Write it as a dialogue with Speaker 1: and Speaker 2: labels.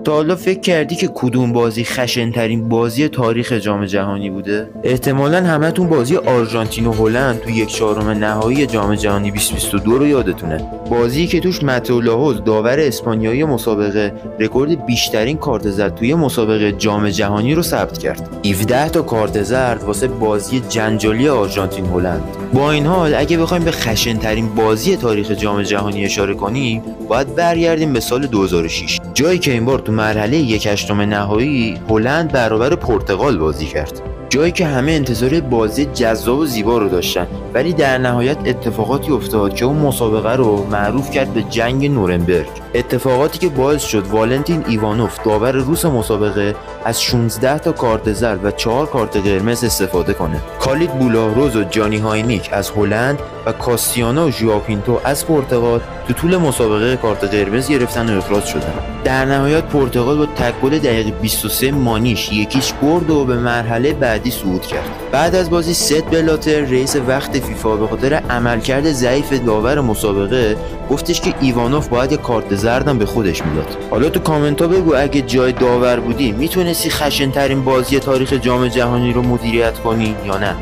Speaker 1: تا حالا فکر کردی که کدوم بازی خشن‌ترین بازی تاریخ جام جهانی بوده؟ احتمالاً همتون بازی آرژانتین و هلند تو 1/4 نهایی جام جهانی 2022 رو یادتونه. بازی که توش متئو لاهوز داور اسپانیایی مسابقه رکورد بیشترین کارت زرد توی مسابقه جام جهانی رو ثبت کرد. 17 تا کارت زرد واسه بازی جنجالی آرژانتین هلند. با این حال اگه بخوایم به خشن‌ترین بازی تاریخ جام جهانی اشاره کنیم، باید برگردیم به سال 2006. جایی که این بار تو مرحله 1/8 نهایی هلند برابر پرتغال بازی کرد. جایی که همه انتظار بازی جذاب و زیبا رو داشتن، ولی در نهایت اتفاقاتی افتاد که اون مسابقه رو معروف کرد به جنگ نورنبرگ. اتفاقاتی که باعث شد والنتین ایوانوف داور روس مسابقه از 16 تا کارت زرد و 4 کارت قرمز استفاده کنه. کالیت بولاروز و جانی هاینیک از هلند و کاستیانا و ژائو پینتو از پرتغال تو طول مسابقه کارت قرمز گرفتن و اخراج شدن. در نهایت پرتغال با تک گل دقیقه 23 مانیش 1-0 برد و به مرحله بعدی صعود کرد. بعد از بازی سپ بلاتر رئیس وقت فیفا به خاطر عملکرد ضعیف داور مسابقه گفتش که ایوانوف باید یه کارت زردم به خودش میداد. حالا تو کامنت ها بگو اگه جای داور بودی میتونستی خشن‌ترین بازی تاریخ جام جهانی رو مدیریت کنی یا نه؟